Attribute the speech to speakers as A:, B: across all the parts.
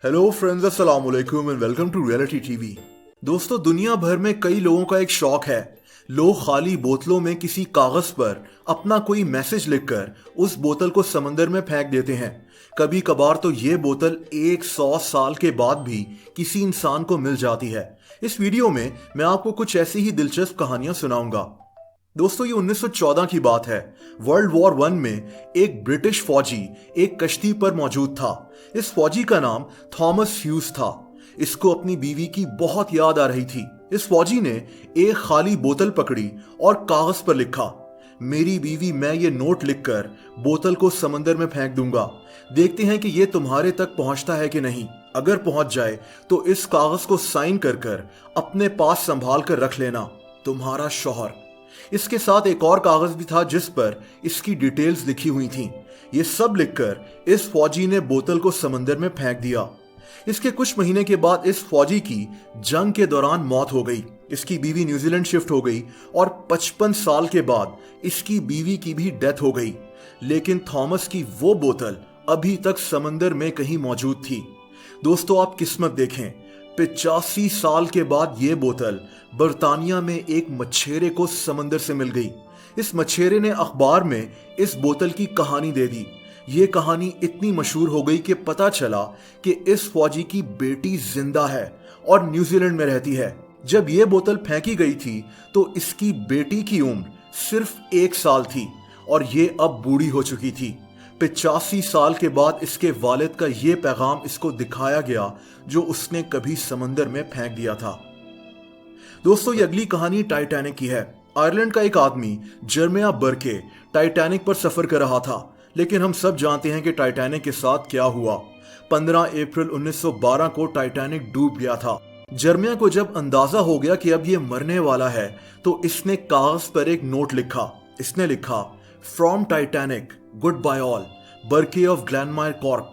A: Hello friends, अस्सलाम वालेकुम and welcome to reality TV. दोस्तों, दुनिया भर में कई लोगों का एक शौक है। लोग खाली बोतलों में किसी कागज पर अपना कोई मैसेज लिखकर उस बोतल को समंदर में फेंक देते हैं। कभी कभार तो ये बोतल 100 साल के बाद भी किसी इंसान को मिल जाती है। इस वीडियो में मैं आपको कुछ ऐसी ही दिलचस्प कहानियां सुनाऊंगा। दोस्तों, ये 1914 की बात है। वर्ल्ड वॉर वन में एक ब्रिटिश फौजी एक कश्ती पर मौजूद था। इस फौजी का नाम थॉमस ह्यूज था। इसको अपनी बीवी की बहुत याद आ रही थी। इस फौजी ने एक खाली बोतल पकड़ी और कागज पर लिखा, मेरी बीवी, मैं ये नोट लिखकर बोतल को समंदर में फेंक दूंगा। देखते हैं कि ये तुम्हारे तक पहुंचता है कि नहीं। अगर पहुंच जाए तो इस कागज को साइन कर अपने पास संभाल कर रख लेना, तुम्हारा शौहर। इसके साथ एक और कागज भी था जिस पर इसकी डिटेल्स लिखी हुई थीं। ये सब लिखकर इस फौजी ने बोतल को समंदर में फेंक दिया। इसके कुछ महीने के बाद इस फौजी की जंग के दौरान मौत हो गई। इसकी बीवी न्यूजीलैंड शिफ्ट हो गई और 55 साल के बाद इसकी बीवी की भी डेथ हो गई। लेकिन थॉमस की वो बोतल अभी तक समंदर में कहीं मौजूद थी। दोस्तों, आप किस्मत देखें, 85 साल के बाद ये बोतल बर्तानिया में एक मछेरे को समंदर से मिल गई। इस मछेरे ने अखबार में इस बोतल की कहानी दे दी। ये कहानी इतनी मशहूर हो गई कि पता चला कि इस फौजी की बेटी जिंदा है और न्यूजीलैंड में रहती है। जब ये बोतल फेंकी गई थी तो इसकी बेटी की उम्र सिर्फ 1 साल थी और ये अब बूढ़ी हो चुकी थी। 85 साल के बाद इसके वालिद का ये पैगाम इसको दिखाया गया जो उसने कभी समंदर में फेंक दिया था। दोस्तों, ये अगली कहानी टाइटैनिक की है। आयरलैंड का एक आदमी जर्मिया बर्के टाइटैनिक पर सफर कर रहा था, लेकिन हम सब जानते हैं कि टाइटैनिक के साथ क्या हुआ। 15 अप्रैल 1912 को टाइटैनिक डूब गया था। जर्मिया को जब अंदाजा हो गया कि अब ये मरने वाला है तो इसने कागज पर एक नोट लिखा। इसने लिखा, from Titanic goodbye all, Burke of Glanmire Cork,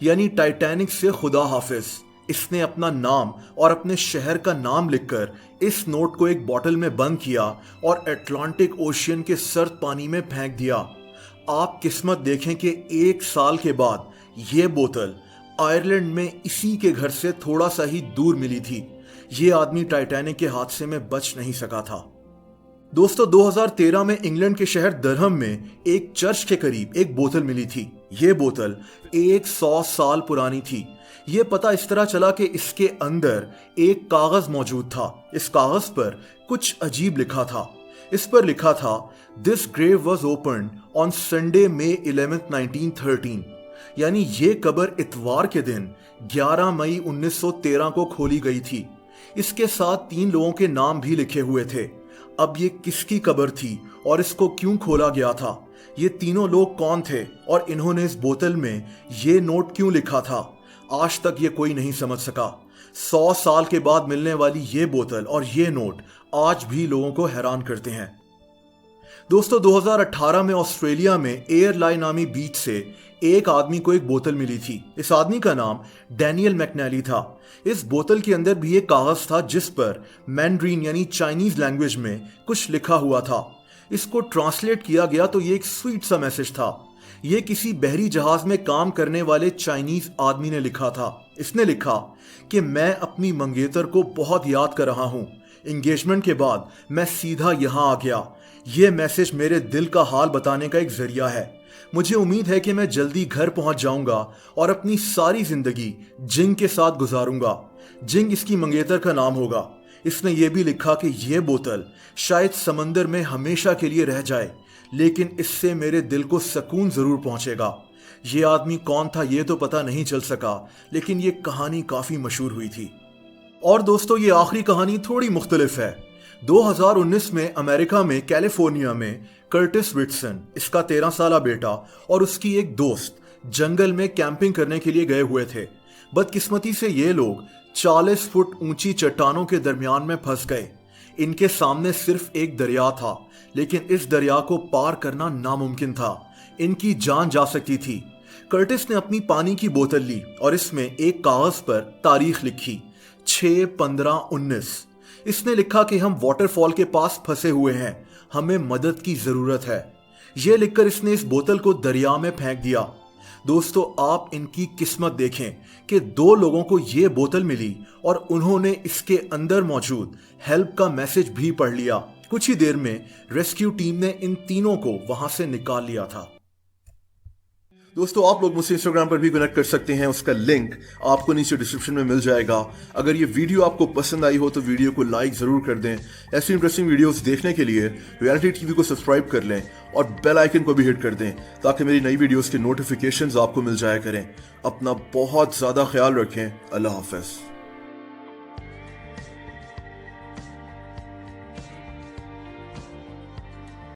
A: यानी टाइटैनिक से खुदा हाफिज। इसने अपना नाम और अपने शहर का नाम लिखकर इस नोट को एक बोतल में बंद किया और अटलांटिक ओशियन के सर्द पानी में फेंक दिया। आप किस्मत देखें कि 1 साल के बाद यह बोतल आयरलैंड में इसी के घर से थोड़ा सा ही दूर मिली थी। यह आदमी टाइटैनिक के हादसे में बच नहीं सका था। दोस्तों, 2013 में इंग्लैंड के शहर दरहम में एक चर्च के करीब एक बोतल मिली थी। ये बोतल 100 साल पुरानी थी। ये पता इस तरह चला कि इसके अंदर एक कागज मौजूद था। इस कागज पर कुछ अजीब लिखा था। इस पर लिखा था, this grave was open on Sunday May 11, 1913, यानी ये कब्र इतवार के दिन 11 मई 1913 को खोली गई थी। इसके साथ 3 लोगों के नाम भी लिखे हुए थे। अब ये किसकी कब्र थी और इसको क्यों खोला गया था? ये तीनों लोग कौन थे और इन्होंने इस बोतल में ये नोट क्यों लिखा था? आज तक ये कोई नहीं समझ सका। 100 साल के बाद मिलने वाली ये बोतल और ये नोट आज भी लोगों को हैरान करते हैं। दोस्तों, 2018 में ऑस्ट्रेलिया में एयरलाइन नामी बीच से एक आदमी को एक बोतल मिली थी। इस आदमी का नाम डैनियल मैकनैली था। इस बोतल के अंदर भी एक कागज था जिस पर मैंड्रीन यानी चाइनीज लैंग्वेज में कुछ लिखा हुआ था। इसको ट्रांसलेट किया गया तो ये एक स्वीट सा मैसेज था। ये किसी बहरी जहाज में काम करने वाले चाइनीज आदमी ने लिखा था। इसने लिखा कि मैं अपनी मंगेतर को बहुत याद कर रहा हूँ। एंगेजमेंट के बाद मैं सीधा यहाँ आ गया। यह मैसेज मेरे दिल का हाल बताने का एक जरिया है। मुझे उम्मीद है कि मैं जल्दी घर पहुंच जाऊंगा और अपनी सारी जिंदगी जिंग के साथ गुजारूंगा। जिंग इसकी मंगेतर का नाम होगा। इसने यह भी लिखा कि यह बोतल शायद समंदर में हमेशा के लिए रह जाए, लेकिन इससे मेरे दिल को सुकून जरूर पहुंचेगा। यह आदमी कौन था ये तो पता नहीं चल सका, लेकिन यह कहानी काफी मशहूर हुई थी। और दोस्तों, ये आखिरी कहानी थोड़ी मुख्तलिफ है। 2019 में अमेरिका में कैलिफोर्निया में कर्टिस विटसन, इसका 13 साला बेटा और उसकी एक दोस्त जंगल में कैंपिंग करने के लिए गए हुए थे। बदकिस्मती से ये लोग 40 फुट ऊंची चट्टानों के दरमियान में फंस गए। इनके सामने सिर्फ एक दरिया था, लेकिन इस दरिया को पार करना नामुमकिन था। इनकी जान जा सकती थी। कर्टिस ने अपनी पानी की बोतल ली और इसमें एक कागज पर तारीख लिखी, 6/15/19। इसने लिखा कि हम वाटरफॉल के पास फंसे हुए हैं, हमें मदद की जरूरत है। यह लिखकर इसने इस बोतल को दरिया में फेंक दिया। दोस्तों आप इनकी किस्मत देखें कि 2 लोगों को ये बोतल मिली और उन्होंने इसके अंदर मौजूद हेल्प का मैसेज भी पढ़ लिया। कुछ ही देर में रेस्क्यू टीम ने इन तीनों को वहां से निकाल लिया था। दोस्तों आप लोग मुझसे इंस्टाग्राम पर भी कनेक्ट कर सकते हैं, उसका लिंक आपको नीचे डिस्क्रिप्शन में मिल जाएगा। अगर ये वीडियो आपको पसंद आई हो तो वीडियो को लाइक जरूर कर दें। ऐसी इंटरेस्टिंग वीडियोस देखने के लिए रियलिटी टीवी को सब्सक्राइब कर लें और बेल आइकन को भी हिट कर दें ताकि मेरी नई वीडियोस के नोटिफिकेशंस आपको मिल जाया करें। अपना बहुत ज्यादा ख्याल रखें। अल्लाह हाफिज।